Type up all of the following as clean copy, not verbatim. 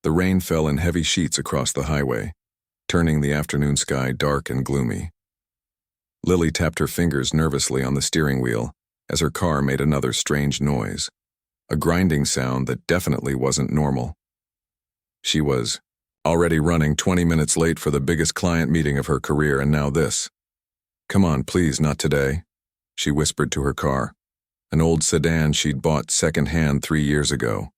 The rain fell in heavy sheets across the highway, turning the afternoon sky dark and gloomy. Lily tapped her fingers nervously on the steering wheel as her car made another strange noise, a grinding sound that definitely wasn't normal. She was already running 20 minutes late for the biggest client meeting of her career, and now this. "Come on, please, not today," she whispered to her car, an old sedan she'd bought second-hand 3 years ago.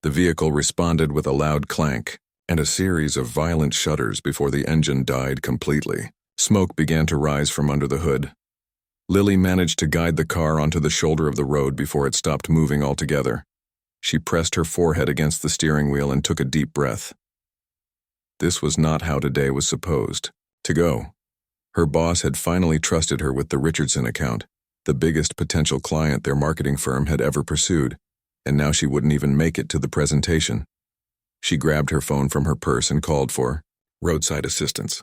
The vehicle responded with a loud clank and a series of violent shudders before the engine died completely. Smoke began to rise from under the hood. Lily managed to guide the car onto the shoulder of the road before it stopped moving altogether. She pressed her forehead against the steering wheel and took a deep breath. This was not how today was supposed to go. Her boss had finally trusted her with the Richardson account, the biggest potential client their marketing firm had ever pursued, and now she wouldn't even make it to the presentation. She grabbed her phone from her purse and called for roadside assistance.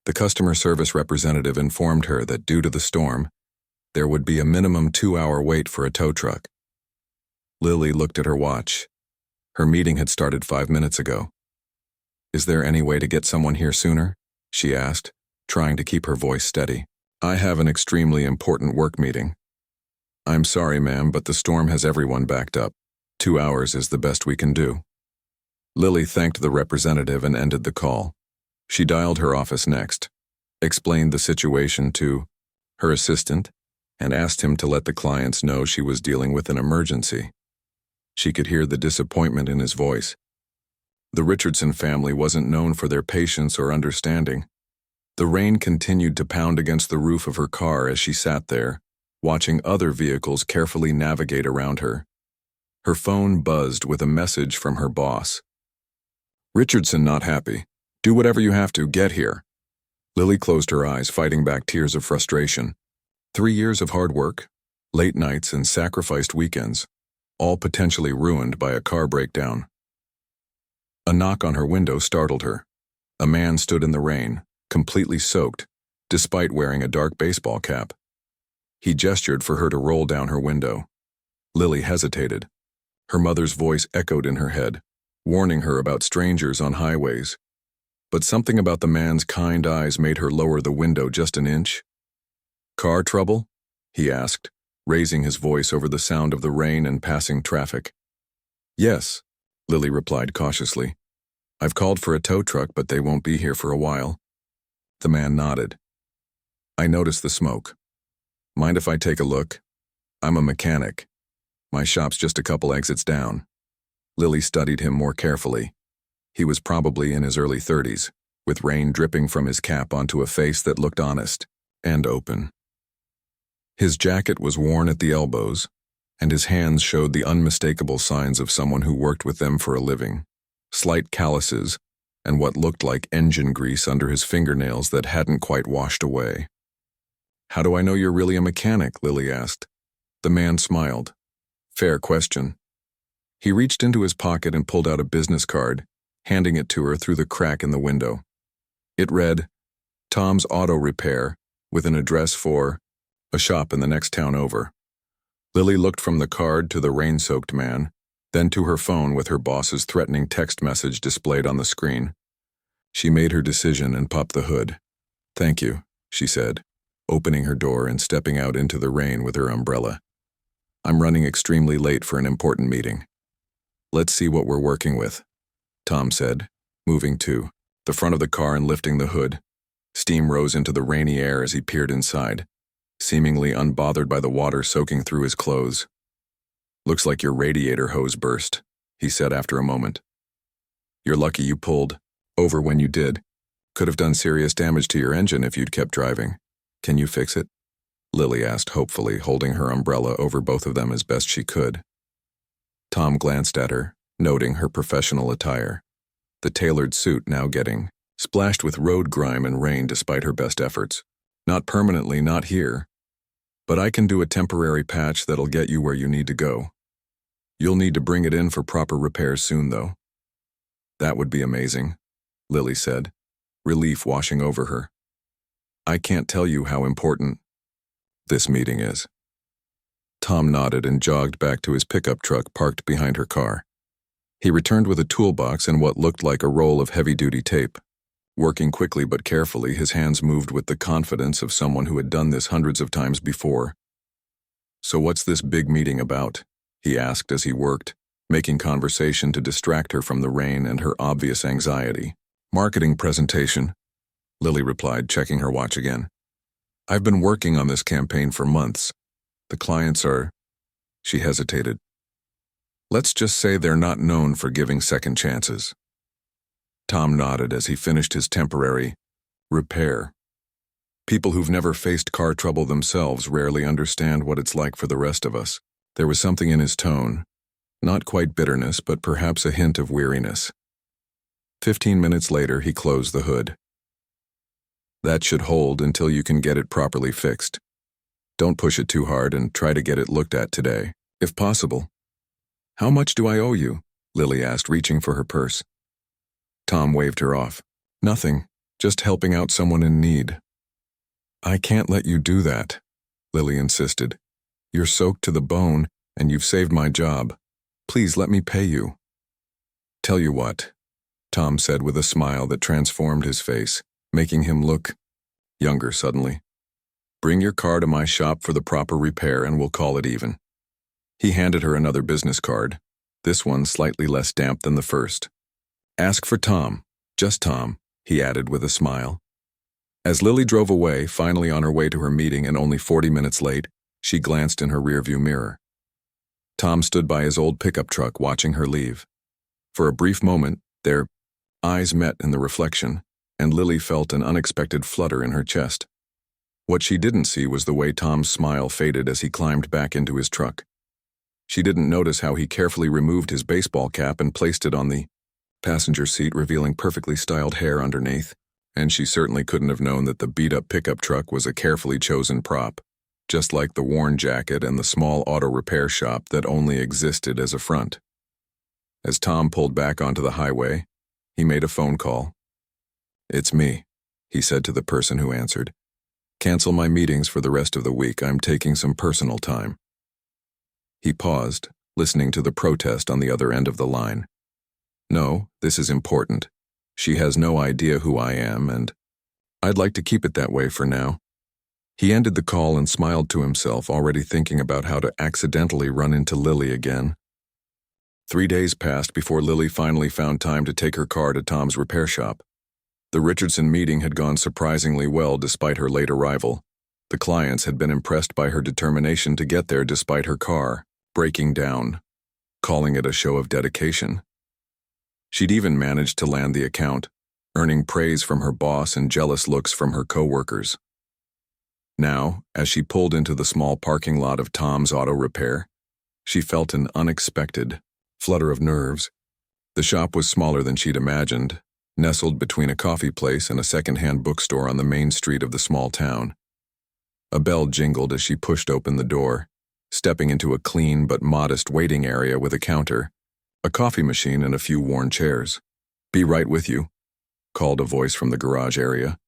The customer service representative informed her that due to the storm, there would be a minimum 2-hour wait for a tow truck. Lily looked at her watch. Her meeting had started 5 minutes ago. "Is there any way to get someone here sooner?" she asked, trying to keep her voice steady. "I have an extremely important work meeting." "I'm sorry, ma'am, but the storm has everyone backed up. 2 hours is the best we can do." Lily thanked the representative and ended the call. She dialed her office next, explained the situation to her assistant, and asked him to let the clients know she was dealing with an emergency. She could hear the disappointment in his voice. The Richardson family wasn't known for their patience or understanding. The rain continued to pound against the roof of her car as she sat there, watching other vehicles carefully navigate around her. Her phone buzzed with a message from her boss. "Richardson not happy. Do whatever you have to, get here." Lily closed her eyes, fighting back tears of frustration. 3 years of hard work, late nights, and sacrificed weekends, all potentially ruined by a car breakdown. A knock on her window startled her. A man stood in the rain, completely soaked, despite wearing a dark baseball cap. He gestured for her to roll down her window. Lily hesitated. Her mother's voice echoed in her head, warning her about strangers on highways. But something about the man's kind eyes made her lower the window just an inch. "Car trouble?" he asked, raising his voice over the sound of the rain and passing traffic. "Yes," Lily replied cautiously. "I've called for a tow truck, but they won't be here for a while." The man nodded. "I noticed the smoke. Mind if I take a look? I'm a mechanic. My shop's just a couple exits down." Lily studied him more carefully. He was probably in his early 30s, with rain dripping from his cap onto a face that looked honest and open. His jacket was worn at the elbows, and his hands showed the unmistakable signs of someone who worked with them for a living. Slight calluses, and what looked like engine grease under his fingernails that hadn't quite washed away. "How do I know you're really a mechanic?" Lily asked. The man smiled. "Fair question." He reached into his pocket and pulled out a business card, handing it to her through the crack in the window. It read, "Tom's Auto Repair," with an address for a shop in the next town over. Lily looked from the card to the rain-soaked man, then to her phone with her boss's threatening text message displayed on the screen. She made her decision and popped the hood. "Thank you," she said, opening her door and stepping out into the rain with her umbrella. "I'm running extremely late for an important meeting." "Let's see what we're working with," Tom said, moving to the front of the car and lifting the hood. Steam rose into the rainy air as he peered inside, seemingly unbothered by the water soaking through his clothes. "Looks like your radiator hose burst," he said after a moment. "You're lucky you pulled over when you did. Could have done serious damage to your engine if you'd kept driving. Can you fix it?" Lily asked hopefully, holding her umbrella over both of them as best she could. Tom glanced at her, noting her professional attire, the tailored suit now getting splashed with road grime and rain despite her best efforts. "Not permanently, not here. But I can do a temporary patch that'll get you where you need to go. You'll need to bring it in for proper repairs soon, though." "That would be amazing," Lily said, relief washing over her. "I can't tell you how important this meeting is." Tom nodded and jogged back to his pickup truck parked behind her car. He returned with a toolbox and what looked like a roll of heavy-duty tape. Working quickly but carefully, his hands moved with the confidence of someone who had done this hundreds of times before. "So what's this big meeting about?" he asked as he worked, making conversation to distract her from the rain and her obvious anxiety. "Marketing presentation," Lily replied, checking her watch again. "I've been working on this campaign for months. The clients are—" She hesitated. "Let's just say they're not known for giving second chances." Tom nodded as he finished his temporary repair. People who've never faced car trouble themselves rarely understand what it's like for the rest of us. There was something in his tone, not quite bitterness, but perhaps a hint of weariness. 15 minutes later, he closed the hood. "That should hold until you can get it properly fixed. Don't push it too hard and try to get it looked at today, if possible." "How much do I owe you?" Lily asked, reaching for her purse. Tom waved her off. "Nothing, just helping out someone in need." "I can't let you do that," Lily insisted. "You're soaked to the bone, and you've saved my job. Please let me pay you." "Tell you what," Tom said with a smile that transformed his face, making him look younger suddenly. "Bring your car to my shop for the proper repair and we'll call it even." He handed her another business card, this one slightly less damp than the first. "Ask for Tom, just Tom," he added with a smile. As Lily drove away, finally on her way to her meeting and only 40 minutes late, she glanced in her rearview mirror. Tom stood by his old pickup truck watching her leave. For a brief moment, their eyes met in the reflection, and Lily felt an unexpected flutter in her chest. What she didn't see was the way Tom's smile faded as he climbed back into his truck. She didn't notice how he carefully removed his baseball cap and placed it on the passenger seat, revealing perfectly styled hair underneath, and she certainly couldn't have known that the beat-up pickup truck was a carefully chosen prop, just like the worn jacket and the small auto repair shop that only existed as a front. As Tom pulled back onto the highway, he made a phone call. "It's me," he said to the person who answered. "Cancel my meetings for the rest of the week. I'm taking some personal time." He paused, listening to the protest on the other end of the line. "No, this is important. She has no idea who I am, and I'd like to keep it that way for now." He ended the call and smiled to himself, already thinking about how to accidentally run into Lily again. 3 days passed before Lily finally found time to take her car to Tom's repair shop. The Richardson meeting had gone surprisingly well despite her late arrival. The clients had been impressed by her determination to get there despite her car breaking down, calling it a show of dedication. She'd even managed to land the account, earning praise from her boss and jealous looks from her co-workers. Now, as she pulled into the small parking lot of Tom's Auto Repair, she felt an unexpected flutter of nerves. The shop was smaller than she'd imagined, nestled between a coffee place and a second-hand bookstore on the main street of the small town. A bell jingled as she pushed open the door, stepping into a clean but modest waiting area with a counter, a coffee machine, and a few worn chairs. "Be right with you," called a voice from the garage area.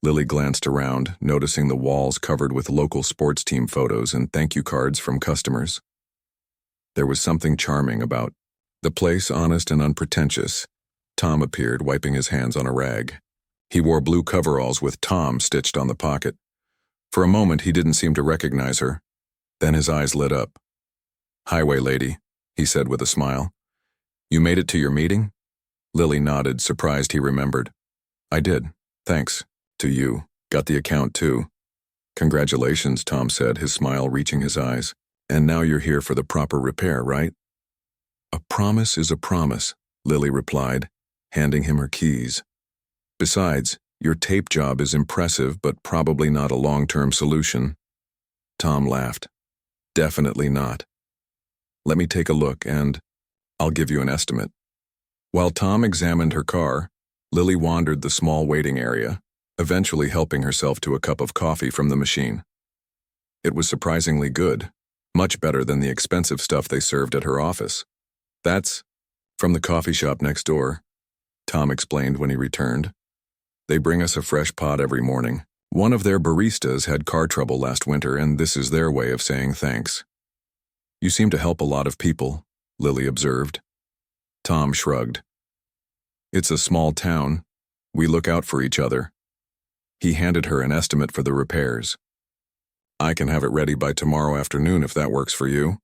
Lily glanced around, noticing the walls covered with local sports team photos and thank you cards from customers. There was something charming about the place, honest and unpretentious. Tom appeared, wiping his hands on a rag. He wore blue coveralls with Tom stitched on the pocket. For a moment, he didn't seem to recognize her. Then his eyes lit up. "Highway lady," he said with a smile. "You made it to your meeting?" Lily nodded, surprised he remembered. "I did, thanks. To you. Got the account too." "Congratulations," Tom said, his smile reaching his eyes. "And now you're here for the proper repair, right?" "A promise is a promise," Lily replied, handing him her keys. "Besides, your tape job is impressive but probably not a long-term solution." Tom laughed. "Definitely not. Let me take a look and I'll give you an estimate." While Tom examined her car, Lily wandered the small waiting area, eventually helping herself to a cup of coffee from the machine. It was surprisingly good, much better than the expensive stuff they served at her office. "That's from the coffee shop next door," Tom explained when he returned. "They bring us a fresh pot every morning. One of their baristas had car trouble last winter, and this is their way of saying thanks." "You seem to help a lot of people," Lily observed. Tom shrugged. It's a small town. We look out for each other. He handed her an estimate for the repairs. I can have it ready by tomorrow afternoon if that works for you.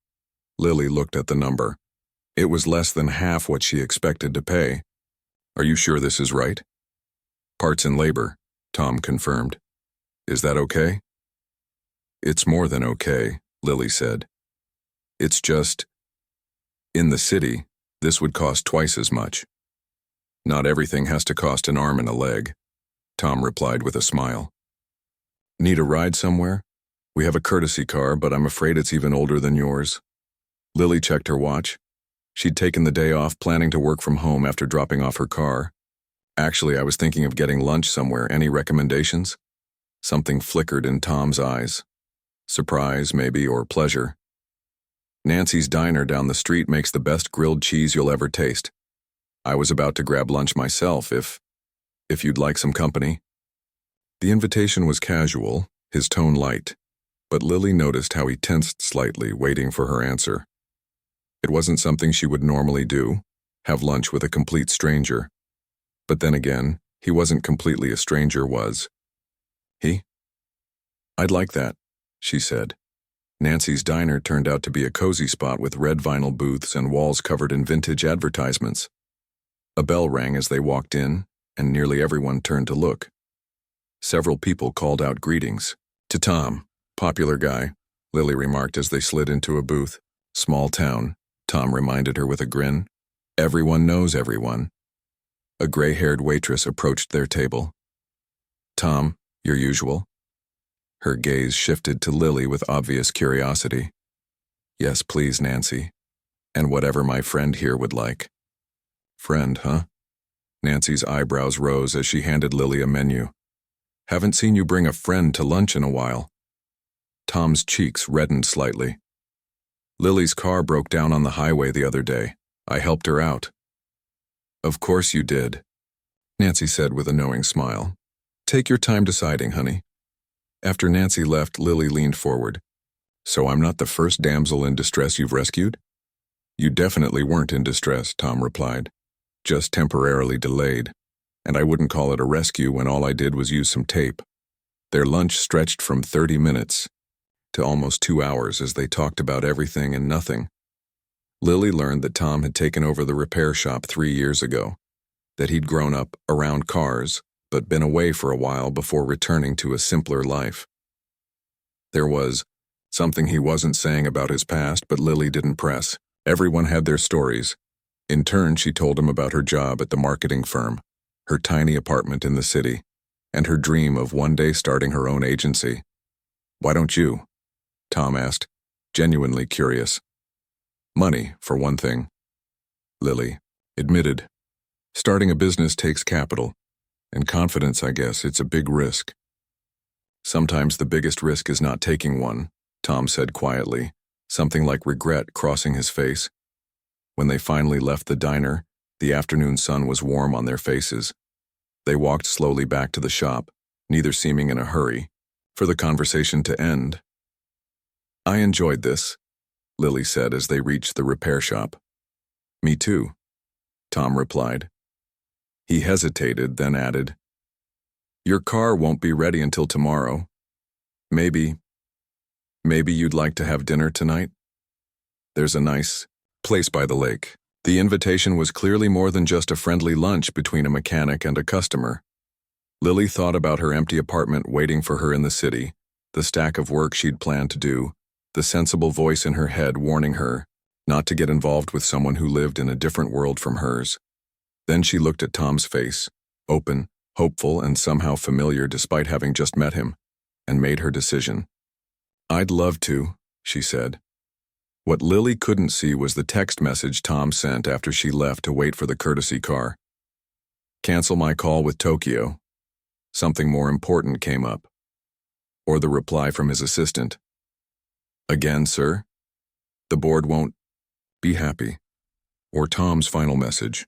Lily looked at the number. It was less than half what she expected to pay. Are you sure this is right? Parts and labor, Tom confirmed. Is that okay? It's more than okay, Lily said. It's just, in the city, this would cost twice as much. Not everything has to cost an arm and a leg, Tom replied with a smile. Need a ride somewhere? We have a courtesy car, but I'm afraid it's even older than yours. Lily checked her watch. She'd taken the day off, planning to work from home after dropping off her car. Actually, I was thinking of getting lunch somewhere. Any recommendations? Something flickered in Tom's eyes. Surprise, maybe, or pleasure. Nancy's Diner down the street makes the best grilled cheese you'll ever taste. I was about to grab lunch myself if you'd like some company. The invitation was casual, his tone light, but Lily noticed how he tensed slightly, waiting for her answer. It wasn't something she would normally do, have lunch with a complete stranger. But then again, he wasn't completely a stranger, was he? I'd like that, she said. Nancy's Diner turned out to be a cozy spot with red vinyl booths and walls covered in vintage advertisements. A bell rang as they walked in, and nearly everyone turned to look. Several people called out greetings. To Tom, popular guy, Lily remarked as they slid into a booth. Small town, Tom reminded her with a grin. Everyone knows everyone. A gray-haired waitress approached their table. Tom, your usual? Her gaze shifted to Lily with obvious curiosity. Yes, please, Nancy. And whatever my friend here would like. Friend, huh? Nancy's eyebrows rose as she handed Lily a menu. Haven't seen you bring a friend to lunch in a while. Tom's cheeks reddened slightly. Lily's car broke down on the highway the other day. I helped her out. Of course you did, Nancy said with a knowing smile. Take your time deciding, honey. After Nancy left, Lily leaned forward. So I'm not the first damsel in distress you've rescued? You definitely weren't in distress, Tom replied. Just temporarily delayed. And I wouldn't call it a rescue when all I did was use some tape. Their lunch stretched from 30 minutes to almost 2 hours as they talked about everything and nothing. Lily learned that Tom had taken over the repair shop 3 years ago, that he'd grown up around cars, but been away for a while before returning to a simpler life. There was something he wasn't saying about his past, but Lily didn't press. Everyone had their stories. In turn, she told him about her job at the marketing firm, her tiny apartment in the city, and her dream of one day starting her own agency. Why don't you? Tom asked, genuinely curious. Money, for one thing. Lily admitted. Starting a business takes capital, and confidence, I guess. It's a big risk. Sometimes the biggest risk is not taking one, Tom said quietly, something like regret crossing his face. When they finally left the diner, the afternoon sun was warm on their faces. They walked slowly back to the shop, neither seeming in a hurry, for the conversation to end. I enjoyed this, Lily said as they reached the repair shop. Me too, Tom replied. He hesitated, then added, Your car won't be ready until tomorrow. Maybe you'd like to have dinner tonight? There's a nice place by the lake. The invitation was clearly more than just a friendly lunch between a mechanic and a customer. Lily thought about her empty apartment waiting for her in the city, the stack of work she'd planned to do, the sensible voice in her head warning her not to get involved with someone who lived in a different world from hers. Then she looked at Tom's face, open, hopeful, and somehow familiar despite having just met him, and made her decision. I'd love to, she said. What Lily couldn't see was the text message Tom sent after she left to wait for the courtesy car. Cancel my call with Tokyo. Something more important came up. Or the reply from his assistant. Again, sir? The board won't be happy. Or Tom's final message.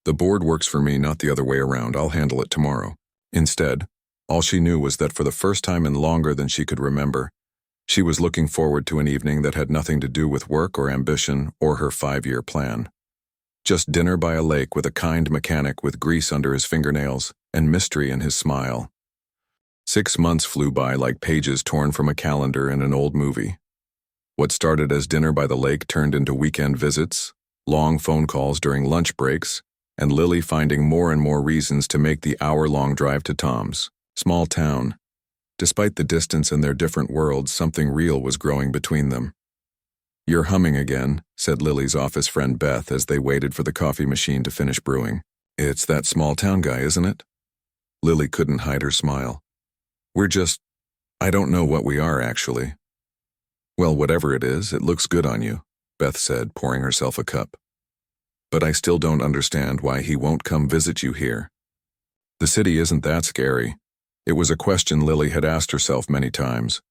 The board works for me, not the other way around. I'll handle it tomorrow. Instead, all she knew was that for the first time in longer than she could remember, she was looking forward to an evening that had nothing to do with work or ambition or her 5-year plan. Just dinner by a lake with a kind mechanic with grease under his fingernails and mystery in his smile. 6 months flew by like pages torn from a calendar in an old movie. What started as dinner by the lake turned into weekend visits, long phone calls during lunch breaks, and Lily finding more and more reasons to make the hour-long drive to Tom's small town. Despite the distance and their different worlds, something real was growing between them. "You're humming again," said Lily's office friend Beth as they waited for the coffee machine to finish brewing. "It's that small-town guy, isn't it?" Lily couldn't hide her smile. I don't know what we are, actually." "Well, whatever it is, it looks good on you," Beth said, pouring herself a cup. "But I still don't understand why he won't come visit you here. The city isn't that scary." It was a question Lily had asked herself many times.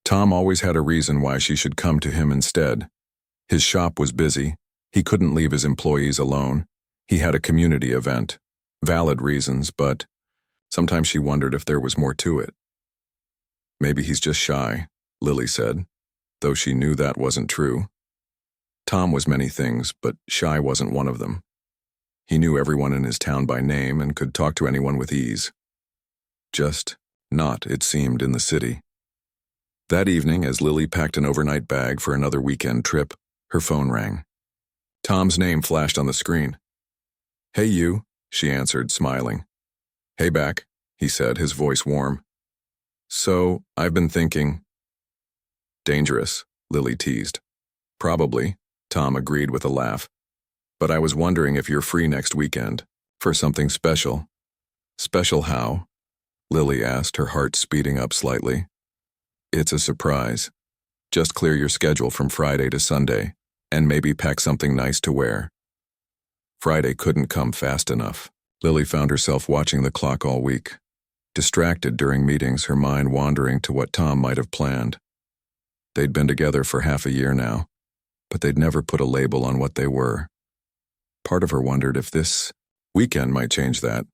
Tom always had a reason why she should come to him instead. His shop was busy. He couldn't leave his employees alone. He had a community event. Valid reasons, but sometimes she wondered if there was more to it. "Maybe he's just shy," Lily said, though she knew that wasn't true. Tom was many things, but shy wasn't one of them. He knew everyone in his town by name and could talk to anyone with ease. Just not, it seemed, in the city. That evening, as Lily packed an overnight bag for another weekend trip, her phone rang. Tom's name flashed on the screen. "Hey, you," she answered, smiling. "Hey back," he said, his voice warm. "So, I've been thinking." "Dangerous," Lily teased. "Probably," Tom agreed with a laugh. "But I was wondering if you're free next weekend, for something special." "Special how?" Lily asked, her heart speeding up slightly. "It's a surprise. Just clear your schedule from Friday to Sunday, and maybe pack something nice to wear." Friday couldn't come fast enough. Lily found herself watching the clock all week. Distracted during meetings, her mind wandering to what Tom might have planned. They'd been together for half a year now, but they'd never put a label on what they were. Part of her wondered if this weekend might change that.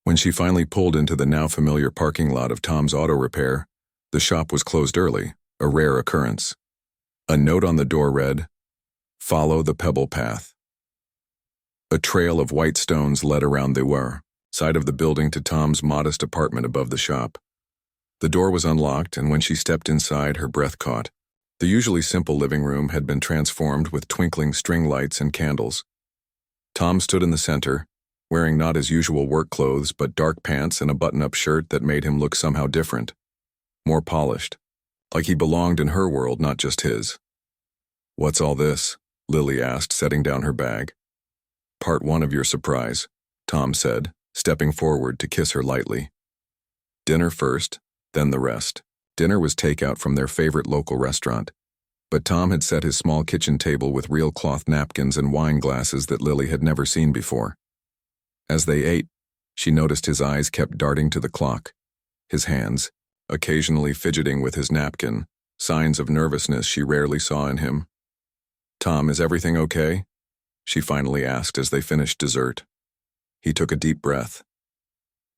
When she finally pulled into the now familiar parking lot of Tom's Auto Repair, the shop was closed early, a rare occurrence. A note on the door read, "Follow the pebble path." A trail of white stones led around the side of the building to Tom's modest apartment above the shop. The door was unlocked, and when she stepped inside, her breath caught. The usually simple living room had been transformed with twinkling string lights and candles. Tom stood in the center, wearing not his usual work clothes but dark pants and a button-up shirt that made him look somehow different. More polished. Like he belonged in her world, not just his. "What's all this?" Lily asked, setting down her bag. "Part one of your surprise," Tom said, stepping forward to kiss her lightly. Dinner first, then the rest. Dinner was takeout from their favorite local restaurant, but Tom had set his small kitchen table with real cloth napkins and wine glasses that Lily had never seen before. As they ate, she noticed his eyes kept darting to the clock, his hands, occasionally fidgeting with his napkin, signs of nervousness she rarely saw in him. "Tom, is everything okay?" she finally asked as they finished dessert. He took a deep breath.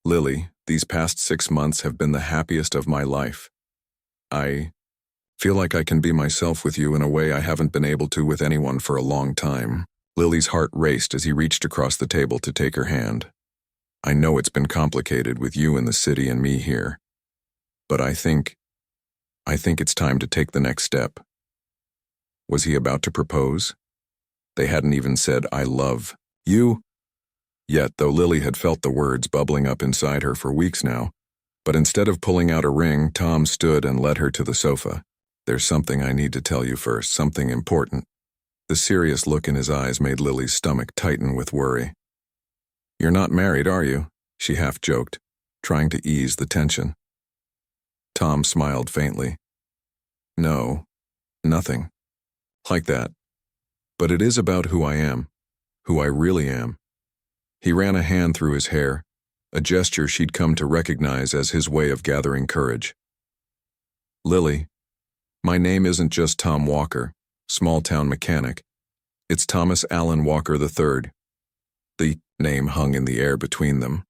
"Lily, these past 6 months have been the happiest of my life. I feel like I can be myself with you in a way I haven't been able to with anyone for a long time." Lily's heart raced as he reached across the table to take her hand. "I know it's been complicated with you in the city and me here, but I think it's time to take the next step." Was he about to propose? They hadn't even said, "I love you," yet, though Lily had felt the words bubbling up inside her for weeks now. But instead of pulling out a ring, Tom stood and led her to the sofa. "There's something I need to tell you first, something important." The serious look in his eyes made Lily's stomach tighten with worry. "You're not married, are you?" she half joked, trying to ease the tension. Tom smiled faintly. "No, nothing like that. But it is about who I am, who I really am." He ran a hand through his hair, a gesture she'd come to recognize as his way of gathering courage. "Lily, my name isn't just Tom Walker, small-town mechanic. It's Thomas Allen Walker III. The name hung in the air between them,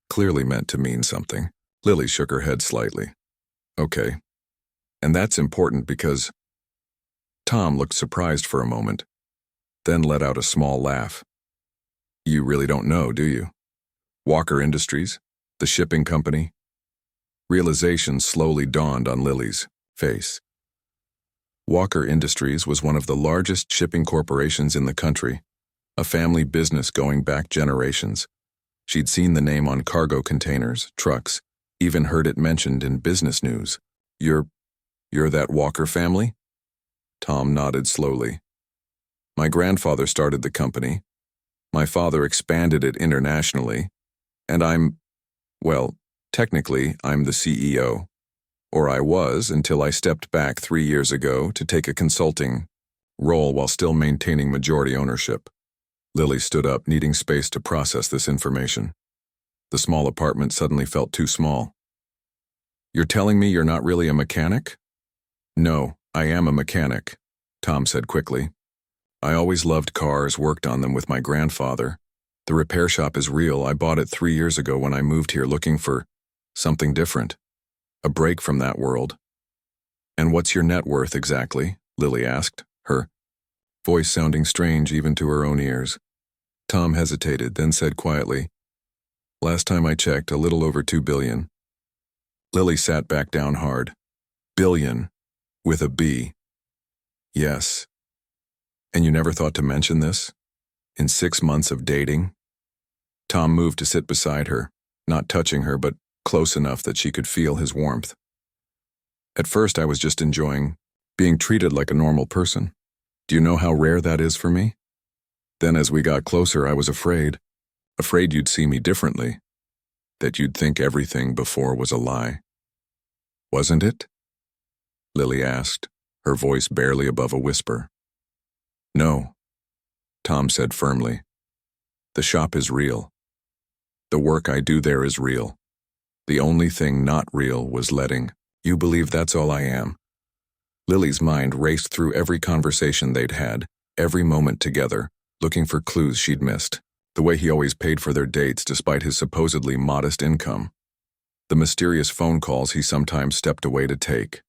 clearly meant to mean something. Lily shook her head slightly. "Okay. And that's important because..." Tom looked surprised for a moment. then let out a small laugh. You really don't know, do you? Walker Industries? The shipping company? Realization slowly dawned on Lily's face. Walker Industries was one of the largest shipping corporations in the country, a family business going back generations. She'd seen the name on cargo containers, trucks, even heard it mentioned in business news. You're that Walker family? Tom nodded slowly. My grandfather started the company. My father expanded it internationally. And technically, I'm the CEO. Or I was until I stepped back 3 years ago to take a consulting role while still maintaining majority ownership. Lily stood up, needing space to process this information. The small apartment suddenly felt too small. You're telling me you're not really a mechanic? No, I am a mechanic, Tom said quickly. I always loved cars, worked on them with my grandfather. The repair shop is real. I bought it 3 years ago when I moved here looking for something different. A break from that world. And what's your net worth exactly? Lily asked, her voice sounding strange even to her own ears. Tom hesitated, then said quietly, Last time I checked, a little over $2 billion. Lily sat back down hard. Billion. With a B. Yes. And you never thought to mention this? In 6 months of dating? Tom moved to sit beside her, not touching her, but close enough that she could feel his warmth. At first, I was just enjoying being treated like a normal person. Do you know how rare that is for me? Then as we got closer, I was afraid you'd see me differently, that you'd think everything before was a lie. Wasn't it? Lily asked, her voice barely above a whisper. No, Tom said firmly. The shop is real. The work I do there is real. The only thing not real was letting you believe that's all I am. Lily's mind raced through every conversation they'd had, every moment together, looking for clues she'd missed. The way he always paid for their dates despite his supposedly modest income. The mysterious phone calls he sometimes stepped away to take.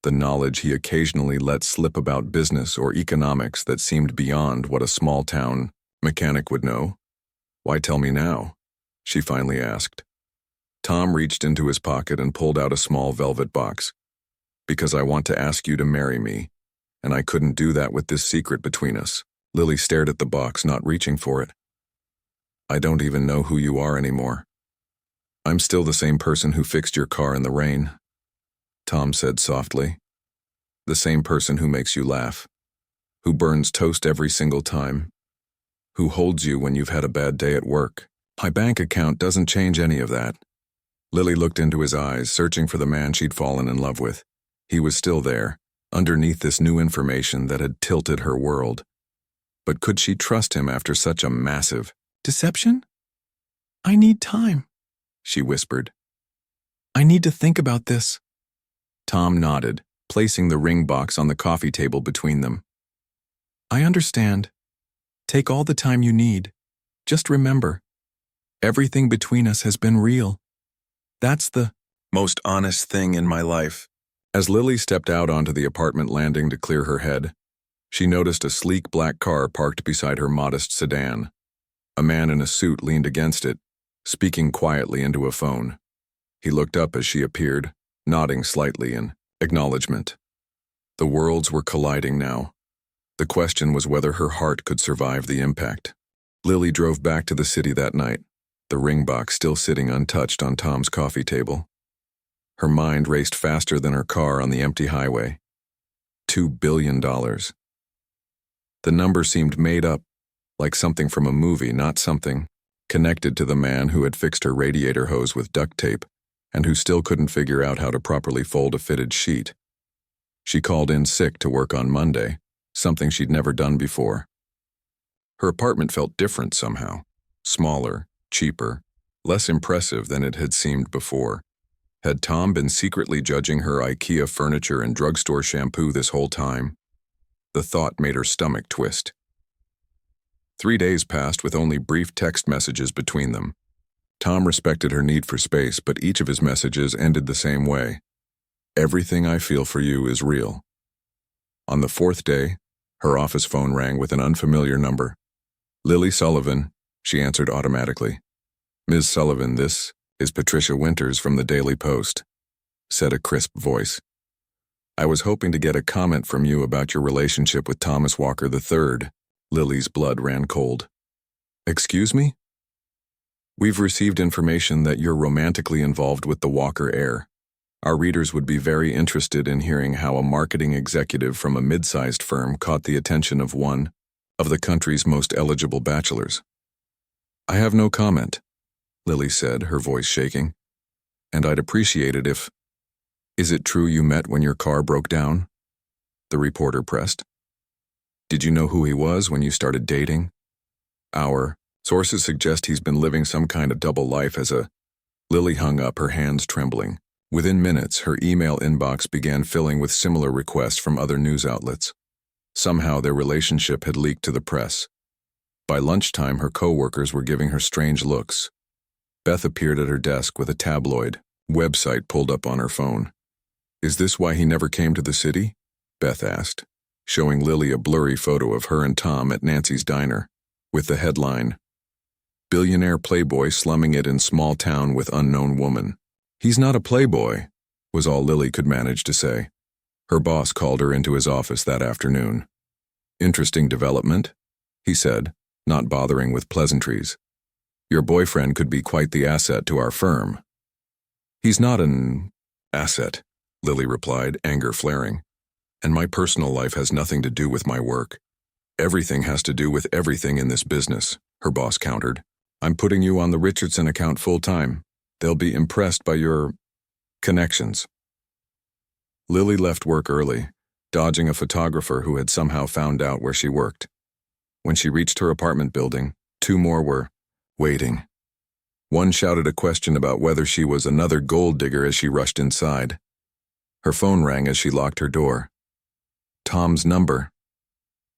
The knowledge he occasionally let slip about business or economics that seemed beyond what a small-town mechanic would know. Why tell me now? She finally asked. Tom reached into his pocket and pulled out a small velvet box. Because I want to ask you to marry me, and I couldn't do that with this secret between us. Lily stared at the box, not reaching for it. I don't even know who you are anymore. I'm still the same person who fixed your car in the rain, Tom said softly. The same person who makes you laugh, who burns toast every single time, who holds you when you've had a bad day at work. My bank account doesn't change any of that. Lily looked into his eyes, searching for the man she'd fallen in love with. He was still there, underneath this new information that had tilted her world. But could she trust him after such a massive deception? I need time, she whispered. I need to think about this. Tom nodded, placing the ring box on the coffee table between them. I understand. Take all the time you need. Just remember, everything between us has been real. That's the most honest thing in my life. As Lily stepped out onto the apartment landing to clear her head, she noticed a sleek black car parked beside her modest sedan. A man in a suit leaned against it, speaking quietly into a phone. He looked up as she appeared, nodding slightly in acknowledgement. The worlds were colliding now. The question was whether her heart could survive the impact. Lily drove back to the city that night, the ring box still sitting untouched on Tom's coffee table. Her mind raced faster than her car on the empty highway. $2 billion. The number seemed made up, like something from a movie, not something connected to the man who had fixed her radiator hose with duct tape and who still couldn't figure out how to properly fold a fitted sheet. She called in sick to work on Monday, something she'd never done before. Her apartment felt different somehow, smaller, cheaper, less impressive than it had seemed before. Had Tom been secretly judging her IKEA furniture and drugstore shampoo this whole time? The thought made her stomach twist. 3 days passed with only brief text messages between them. Tom respected her need for space, but each of his messages ended the same way. Everything I feel for you is real. On the 4th day, Her office phone rang with an unfamiliar number. Lily Sullivan, she answered automatically. Ms. Sullivan, this is Patricia Winters from the Daily Post, said a crisp voice. I was hoping to get a comment from you about your relationship with Thomas Walker III. Lily's blood ran cold. Excuse me? We've received information that you're romantically involved with the Walker heir. Our readers would be very interested in hearing how a marketing executive from a mid-sized firm caught the attention of one of the country's most eligible bachelors. I have no comment, Lily said, her voice shaking. And I'd appreciate it if... Is it true you met when your car broke down? The reporter pressed. Did you know who he was when you started dating? Our sources suggest he's been living some kind of double life as a... Lily hung up, her hands trembling. Within minutes, her email inbox began filling with similar requests from other news outlets. Somehow their relationship had leaked to the press. By lunchtime, her co-workers were giving her strange looks. Beth appeared at her desk with a tabloid website pulled up on her phone. Is this why he never came to the city? Beth asked, showing Lily a blurry photo of her and Tom at Nancy's diner, with the headline, Billionaire Playboy slumming it in small town with unknown woman. He's not a playboy, was all Lily could manage to say. Her boss called her into his office that afternoon. Interesting development, he said, not bothering with pleasantries. Your boyfriend could be quite the asset to our firm. He's not an asset, Lily replied, anger flaring. And my personal life has nothing to do with my work. Everything has to do with everything in this business, her boss countered. I'm putting you on the Richardson account full-time. They'll be impressed by your connections. Lily left work early, dodging a photographer who had somehow found out where she worked. When she reached her apartment building, two more were waiting. One shouted a question about whether she was another gold digger as she rushed inside. Her phone rang as she locked her door. Tom's number.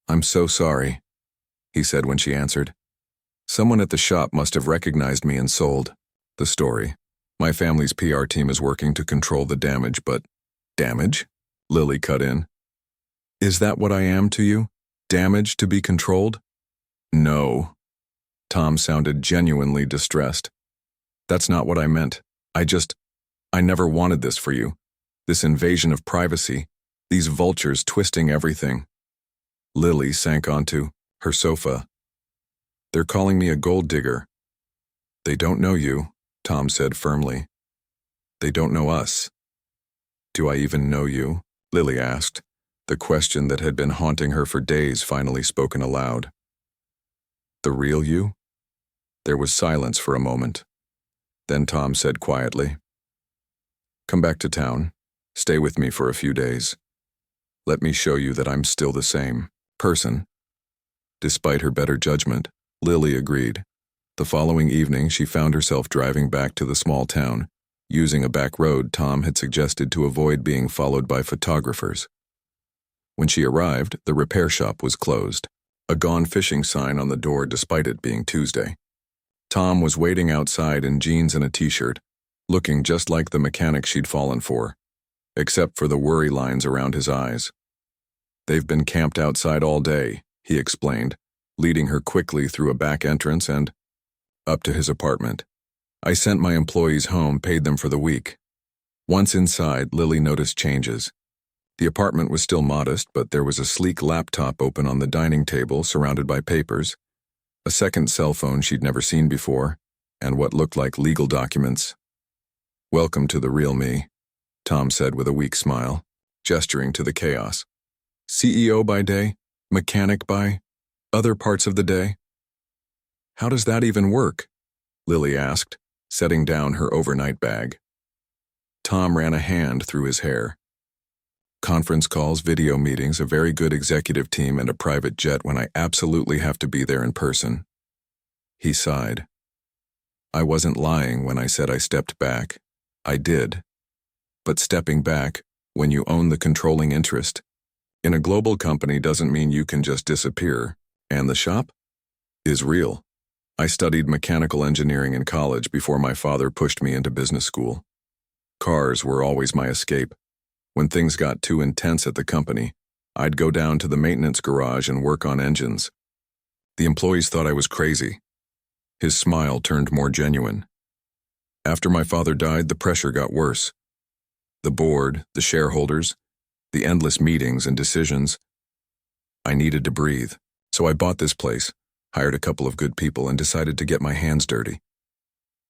I'm so sorry, he said when she answered. Someone at the shop must have recognized me and sold the story. My family's PR team is working to control the damage, but... Damage? Lily cut in. Is that what I am to you? Damage to be controlled? No. Tom sounded genuinely distressed. That's not what I meant. I never wanted this for you. This invasion of privacy. These vultures twisting everything. Lily sank onto her sofa. They're calling me a gold digger. They don't know you, Tom said firmly. They don't know us. Do I even know you? Lily asked, the question that had been haunting her for days finally spoken aloud. The real you? There was silence for a moment. Then Tom said quietly, Come back to town. Stay with me for a few days. Let me show you that I'm still the same person. Despite her better judgment, Lily agreed. The following evening, she found herself driving back to the small town, using a back road Tom had suggested to avoid being followed by photographers. When she arrived, the repair shop was closed, a gone fishing sign on the door despite it being Tuesday. Tom was waiting outside in jeans and a t-shirt, looking just like the mechanic she'd fallen for, except for the worry lines around his eyes. They've been camped outside all day, he explained, leading her quickly through a back entrance and up to his apartment. I sent my employees home, paid them for the week. Once inside, Lily noticed changes. The apartment was still modest, but there was a sleek laptop open on the dining table surrounded by papers, a second cell phone she'd never seen before, and what looked like legal documents. Welcome to the real me, Tom said with a weak smile, gesturing to the chaos. CEO by day, mechanic by other parts of the day? How does that even work? Lily asked, setting down her overnight bag. Tom ran a hand through his hair. Conference calls, video meetings, a very good executive team, and a private jet when I absolutely have to be there in person. He sighed. I wasn't lying when I said I stepped back. I did. But stepping back, when you own the controlling interest, in a global company doesn't mean you can just disappear. And the shop? Is real. I studied mechanical engineering in college before my father pushed me into business school. Cars were always my escape. When things got too intense at the company, I'd go down to the maintenance garage and work on engines. The employees thought I was crazy. His smile turned more genuine. After my father died, the pressure got worse. The board, the shareholders, the endless meetings and decisions. I needed to breathe, so I bought this place, hired a couple of good people, and decided to get my hands dirty.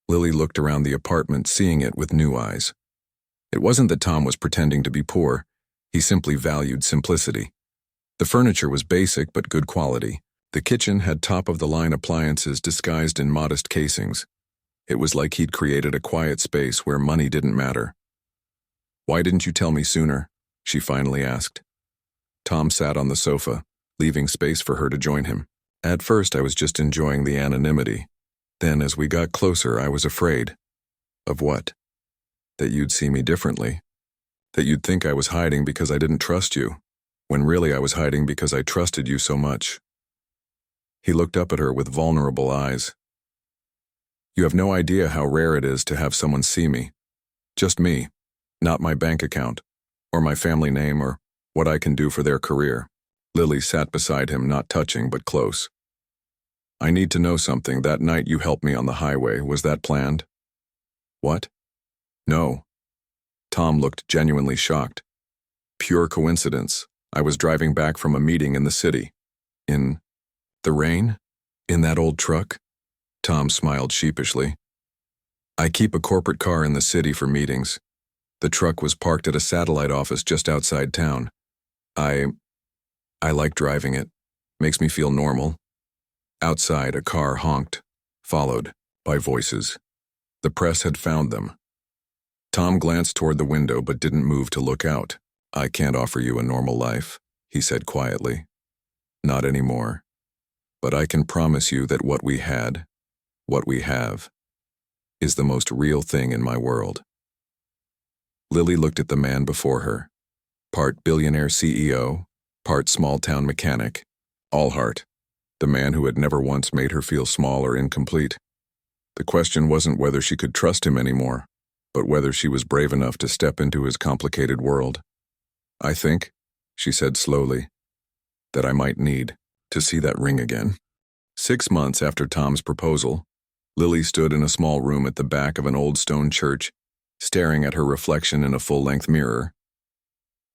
Lily looked around the apartment, seeing it with new eyes. It wasn't that Tom was pretending to be poor. He simply valued simplicity. The furniture was basic but good quality. The kitchen had top-of-the-line appliances disguised in modest casings. It was like he'd created a quiet space where money didn't matter. "Why didn't you tell me sooner?" she finally asked. Tom sat on the sofa, leaving space for her to join him. At first, I was just enjoying the anonymity. Then, as we got closer, I was afraid. Of what? That you'd see me differently. That you'd think I was hiding because I didn't trust you, when really I was hiding because I trusted you so much. He looked up at her with vulnerable eyes. "You have no idea how rare it is to have someone see me. Just me, not my bank account, or my family name, or what I can do for their career." Lily sat beside him, not touching but close. "I need to know something. That night you helped me on the highway, was that planned?" "What?" "No." Tom looked genuinely shocked. "Pure coincidence. I was driving back from a meeting in the city. In the rain? In that old truck?" Tom smiled sheepishly. "I keep a corporate car in the city for meetings. The truck was parked at a satellite office just outside town. I like driving it. Makes me feel normal." Outside, a car honked, followed by voices. The press had found them. Tom glanced toward the window but didn't move to look out. "I can't offer you a normal life," he said quietly. "Not anymore. But I can promise you that what we have, is the most real thing in my world." Lily looked at the man before her. Part billionaire CEO, part small-town mechanic. Allhart, the man who had never once made her feel small or incomplete. The question wasn't whether she could trust him anymore, but whether she was brave enough to step into his complicated world. "I think," she said slowly, "that I might need to see that ring again." 6 months after Tom's proposal, Lily stood in a small room at the back of an old stone church, staring at her reflection in a full-length mirror.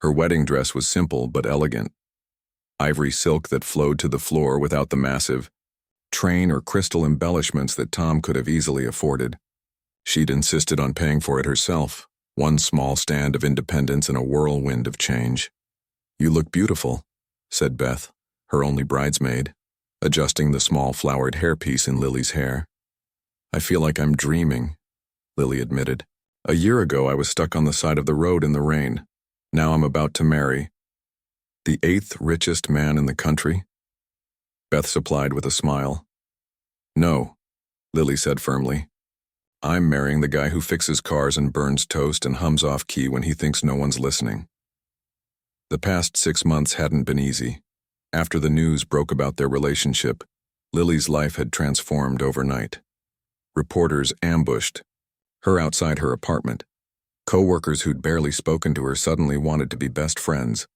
Her wedding dress was simple but elegant. Ivory silk that flowed to the floor without the massive train or crystal embellishments that Tom could have easily afforded. She'd insisted on paying for it herself, one small stand of independence in a whirlwind of change. "You look beautiful," said Beth, her only bridesmaid, adjusting the small flowered hairpiece in Lily's hair. "I feel like I'm dreaming," Lily admitted. "A year ago I was stuck on the side of the road in the rain. Now I'm about to marry the 8th richest man in the country." Beth supplied with a smile. "No," Lily said firmly. "I'm marrying the guy who fixes cars and burns toast and hums off-key when he thinks no one's listening." The past 6 months hadn't been easy. After the news broke about their relationship, Lily's life had transformed overnight. Reporters ambushed her outside her apartment. Co-workers who'd barely spoken to her suddenly wanted to be best friends.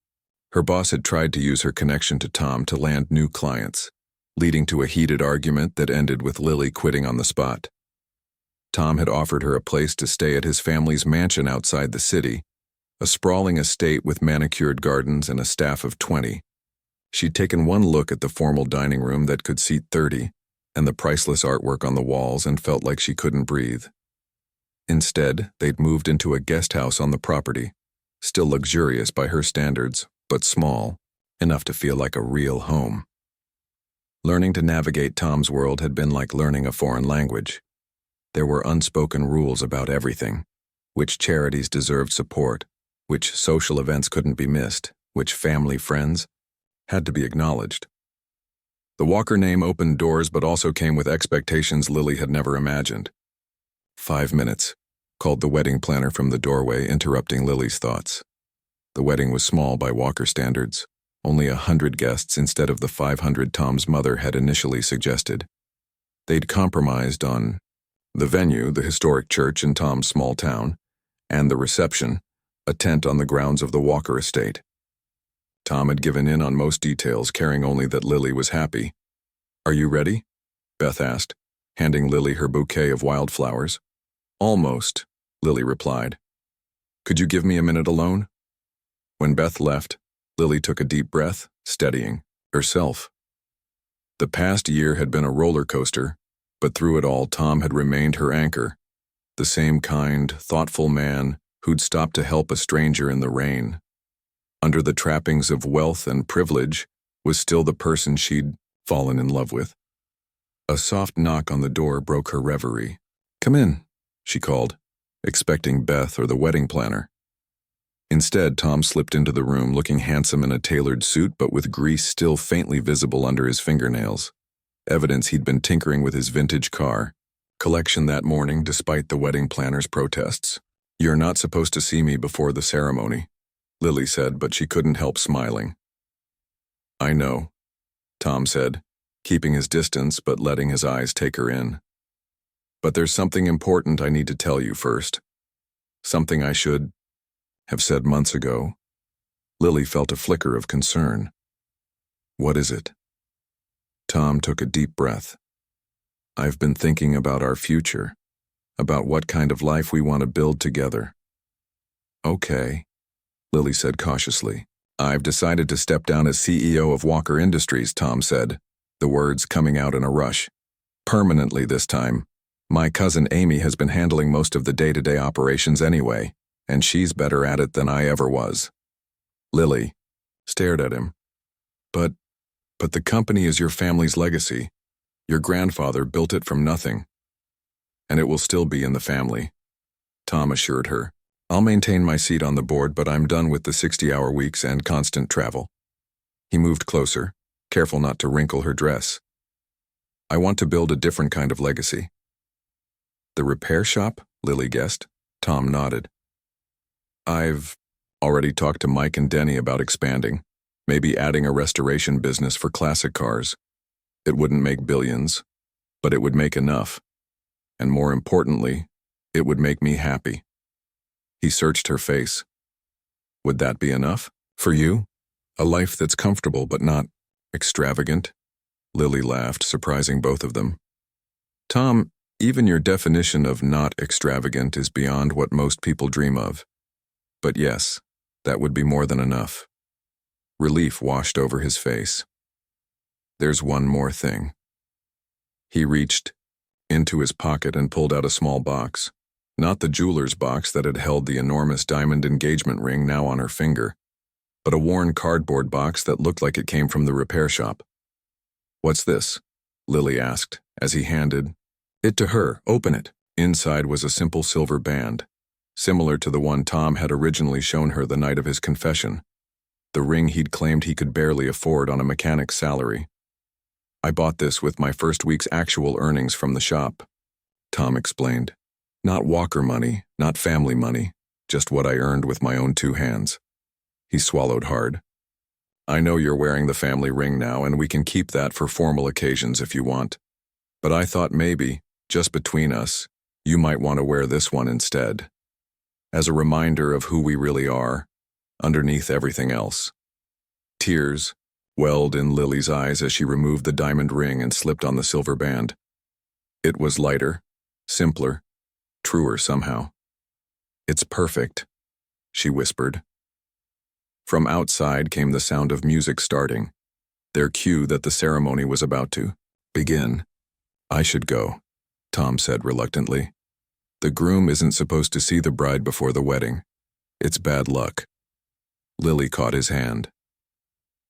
Her boss had tried to use her connection to Tom to land new clients, leading to a heated argument that ended with Lily quitting on the spot. Tom had offered her a place to stay at his family's mansion outside the city, a sprawling estate with manicured gardens and a staff of 20. She'd taken one look at the formal dining room that could seat 30 and the priceless artwork on the walls and felt like she couldn't breathe. Instead, they'd moved into a guest house on the property, still luxurious by her standards, but small, enough to feel like a real home. Learning to navigate Tom's world had been like learning a foreign language. There were unspoken rules about everything: which charities deserved support, which social events couldn't be missed, which family friends had to be acknowledged. The Walker name opened doors but also came with expectations Lily had never imagined. 5 minutes, called the wedding planner from the doorway, interrupting Lily's thoughts. The wedding was small by Walker standards, only 100 guests instead of the 500 Tom's mother had initially suggested. They'd compromised on the venue, the historic church in Tom's small town, and the reception, a tent on the grounds of the Walker estate. Tom had given in on most details, caring only that Lily was happy. "Are you ready?" Beth asked, handing Lily her bouquet of wildflowers. "Almost," Lily replied. "Could you give me a minute alone?" When Beth left, Lily took a deep breath, steadying herself. The past year had been a roller coaster, but through it all Tom had remained her anchor, the same kind, thoughtful man who'd stopped to help a stranger in the rain. Under the trappings of wealth and privilege was still the person she'd fallen in love with. A soft knock on the door broke her reverie. "Come in," she called, expecting Beth or the wedding planner. Instead, Tom slipped into the room looking handsome in a tailored suit but with grease still faintly visible under his fingernails, evidence he'd been tinkering with his vintage car collection that morning despite the wedding planner's protests. "You're not supposed to see me before the ceremony," Lily said, but she couldn't help smiling. "I know," Tom said, keeping his distance but letting his eyes take her in. "But there's something important I need to tell you first. Something I should have said months ago." Lily felt a flicker of concern. "What is it?" Tom took a deep breath. "I've been thinking about our future, about what kind of life we want to build together." "Okay," Lily said cautiously. "I've decided to step down as CEO of Walker Industries," Tom said, the words coming out in a rush. "Permanently this time. My cousin Amy has been handling most of the day-to-day operations anyway, and she's better at it than I ever was." Lily stared at him. But the company is your family's legacy. Your grandfather built it from nothing. And it will still be in the family," Tom assured her. "I'll maintain my seat on the board, but I'm done with the 60-hour weeks and constant travel." He moved closer, careful not to wrinkle her dress. "I want to build a different kind of legacy." "The repair shop?" Lily guessed. Tom nodded. "I've already talked to Mike and Denny about expanding, maybe adding a restoration business for classic cars. It wouldn't make billions, but it would make enough. And more importantly, it would make me happy." He searched her face. "Would that be enough? For you? A life that's comfortable but not extravagant?" Lily laughed, surprising both of them. "Tom, even your definition of not extravagant is beyond what most people dream of. But yes, that would be more than enough." Relief washed over his face. "There's one more thing." He reached into his pocket and pulled out a small box, not the jeweler's box that had held the enormous diamond engagement ring now on her finger, but a worn cardboard box that looked like it came from the repair shop. "What's this?" Lily asked, as he handed it to her. "Open it." Inside was a simple silver band, similar to the one Tom had originally shown her the night of his confession, the ring he'd claimed he could barely afford on a mechanic's salary. "I bought this with my first week's actual earnings from the shop," Tom explained. "Not Walker money, not family money, just what I earned with my own two hands." He swallowed hard. "I know you're wearing the family ring now, and we can keep that for formal occasions if you want. But I thought maybe, just between us, you might want to wear this one instead, as a reminder of who we really are, underneath everything else." Tears welled in Lily's eyes as she removed the diamond ring and slipped on the silver band. It was lighter, simpler, truer somehow. "It's perfect," she whispered. From outside came the sound of music starting, their cue that the ceremony was about to begin. "I should go," Tom said reluctantly. "The groom isn't supposed to see the bride before the wedding. It's bad luck." Lily caught his hand.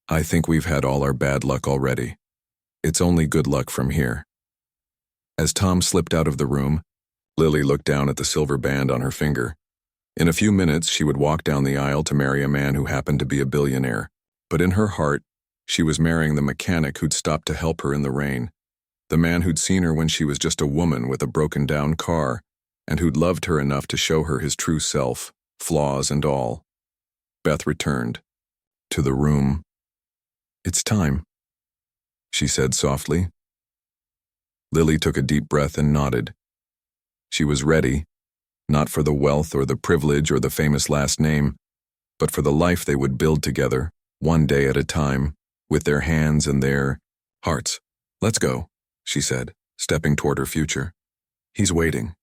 "I think we've had all our bad luck already. It's only good luck from here." As Tom slipped out of the room, Lily looked down at the silver band on her finger. In a few minutes, she would walk down the aisle to marry a man who happened to be a billionaire. But in her heart, she was marrying the mechanic who'd stopped to help her in the rain, the man who'd seen her when she was just a woman with a broken-down car, and who'd loved her enough to show her his true self, flaws and all. Beth returned to the room. "It's time," she said softly. Lily took a deep breath and nodded. She was ready, not for the wealth or the privilege or the famous last name, but for the life they would build together, one day at a time, with their hands and their hearts. Let's go, she said, stepping toward her future. He's waiting.